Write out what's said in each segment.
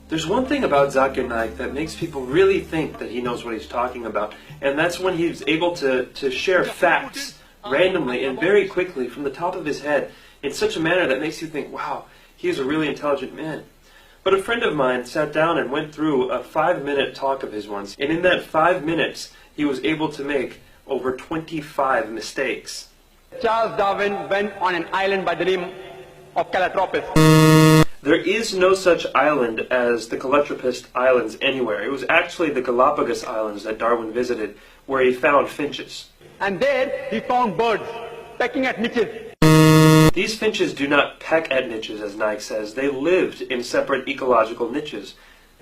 There's one thing about Zakir Naik that makes people really think that he knows what he's talking about, and that's when he's able to share facts randomly and very quickly from the top of his head in such a manner that makes you think, wow, he is a really intelligent man. But a friend of mine sat down and went through a 5-minute talk of his once, and in that 5 minutes he was able to make over 25 mistakes. Charles Darwin went on an island by the name of Calotropis. There is no such island as the Calotropis Islands anywhere. It was actually the Galapagos Islands that Darwin visited, where he found finches. And there he found birds pecking at niches. These finches do not peck at niches, as Naik says. They lived in separate ecological niches.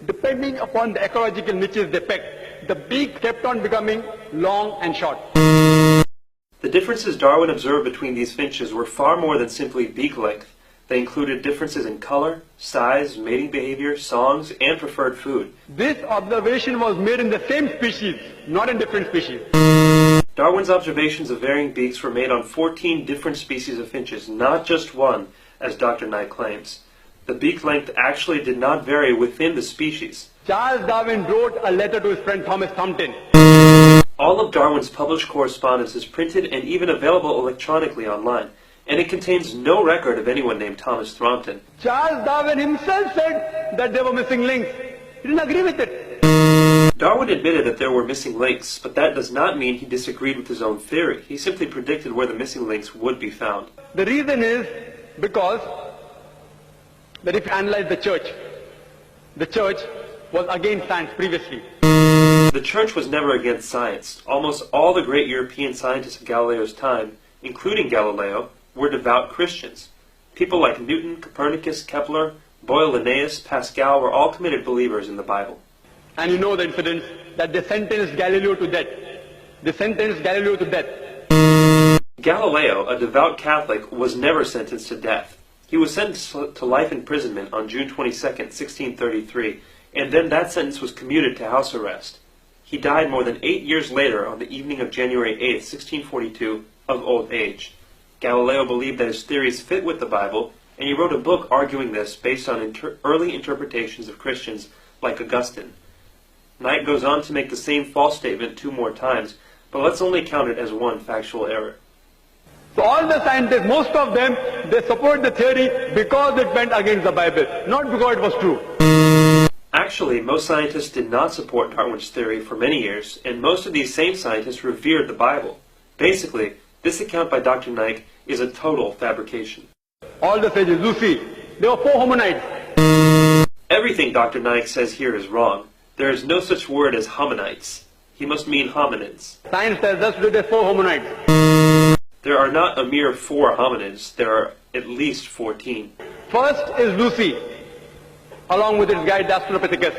Depending upon the ecological niches they pecked, the beak kept on becoming long and short. The differences Darwin observed between these finches were far more than simply beak length. They included differences in color, size, mating behavior, songs, and preferred food. This observation was made in the same species, not in different species. Darwin's observations of varying beaks were made on 14 different species of finches, not just one, as Dr. Naik claims. The beak length actually did not vary within the species. Charles Darwin wrote a letter to his friend Thomas Thomson. All of Darwin's published correspondence is printed and even available electronically online, and it contains no record of anyone named Thomas Thrompton. Charles Darwin himself said that there were missing links. He didn't agree with it. Darwin admitted that there were missing links, but that does not mean he disagreed with his own theory. He simply predicted where the missing links would be found. The reason is because that if you analyze the church was against science previously. The church was never against science. Almost all the great European scientists of Galileo's time, including Galileo, were devout Christians. People like Newton, Copernicus, Kepler, Boyle, Linnaeus, Pascal were all committed believers in the Bible. And you know the incident that they sentenced Galileo to death. Galileo, a devout Catholic, was never sentenced to death. He was sentenced to life imprisonment on June 22, 1633, and then that sentence was commuted to house arrest. He died more than 8 years later on the evening of January 8, 1642, of old age. Galileo believed that his theories fit with the Bible, and he wrote a book arguing this based on early interpretations of Christians like Augustine. Naik goes on to make the same false statement 2 more times, but let's only count it as one factual error. So all the scientists, most of them, they support the theory because it went against the Bible, not because it was true. Actually, most scientists did not support Darwin's theory for many years, and most of these same scientists revered the Bible. Basically, this account by Dr. Naik is a total fabrication. All the sages, Lucy, there were 4 hominids. Everything Dr. Naik says here is wrong. There is no such word as hominites. He must mean hominids. Science tells us there are 4 hominids. There are not a mere 4 hominids. There are at least 14. First is Lucy, along with its guide Australopithecus.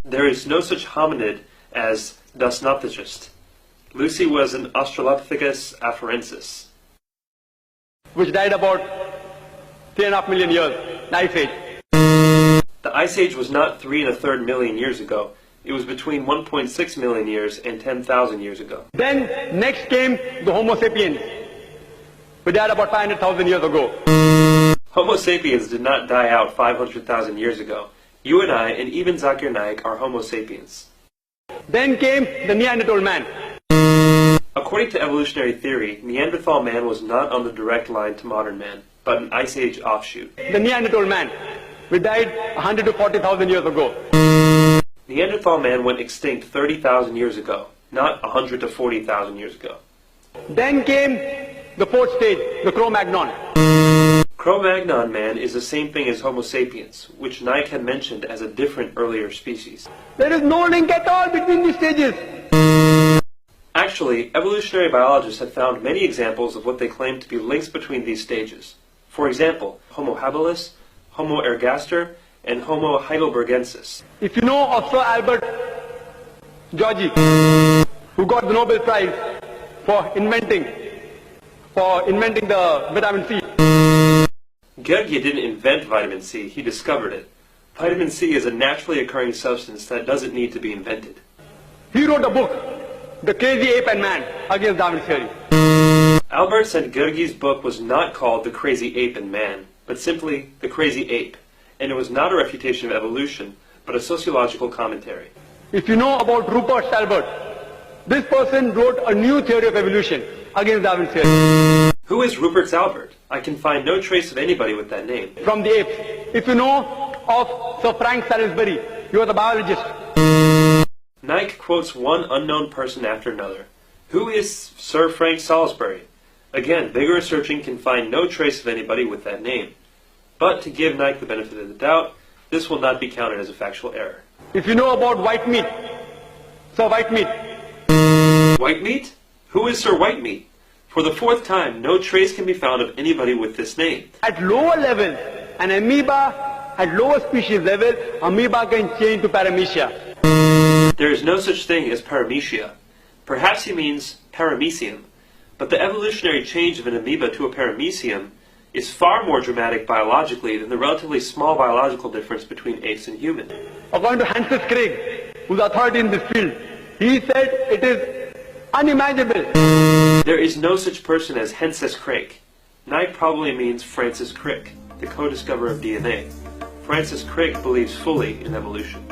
There is no such hominid as Dacnopithecus. Lucy was an Australopithecus afarensis, which died about 3.5 million years, the Ice Age. The Ice Age was not 3 1/3 million years ago. It was between 1.6 million years and 10,000 years ago. Then next came the Homo sapiens, who died about 500,000 years ago. Homo sapiens did not die out 500,000 years ago. You and I, and even Zakir Naik, are Homo sapiens. Then came the Neanderthal man. According to evolutionary theory, Neanderthal man was not on the direct line to modern man, but an Ice Age offshoot. The Neanderthal man, we died 100 to 40,000 years ago. Neanderthal man went extinct 30,000 years ago, not 100 to 40,000 years ago. Then came the 4th stage, the Cro-Magnon. Cro-Magnon man is the same thing as Homo sapiens, which Naik had mentioned as a different earlier species. There is no link at all between these stages. Actually, evolutionary biologists have found many examples of what they claim to be links between these stages. For example, Homo habilis, Homo ergaster, and Homo heidelbergensis. If you know of Sir Albert Georgi, who got the Nobel Prize for inventing the vitamin C. Georgi didn't invent vitamin C, he discovered it. Vitamin C is a naturally occurring substance that doesn't need to be invented. He wrote a book, The Crazy Ape and Man, against Darwin's theory. Albert said Georgi's book was not called The Crazy Ape and Man, but simply The Crazy Ape, and it was not a refutation of evolution, but a sociological commentary. If you know about Rupert Stalbert, this person wrote a new theory of evolution against Darwin's theory. Who is Rupert Albert? I can find no trace of anybody with that name. From the apes. If you know of Sir Frank Salisbury, he was a biologist. Nike quotes one unknown person after another. Who is Sir Frank Salisbury? Again, vigorous searching can find no trace of anybody with that name. But to give Nike the benefit of the doubt, this will not be counted as a factual error. If you know about Whitemeat, Sir Whitemeat. Whitemeat? Who is Sir Whitemeat? For the fourth time, no trace can be found of anybody with this name. At lower levels, an amoeba, at lower species level, amoeba can change to paramecia. There is no such thing as paramecia. Perhaps he means paramecium. But the evolutionary change of an amoeba to a paramecium is far more dramatic biologically than the relatively small biological difference between apes and humans. According to Francis Crick, who's authority in this field, he said it is unimaginable. There is no such person as Henses Crick. Nike probably means Francis Crick, the co-discoverer of DNA. Francis Crick believes fully in evolution.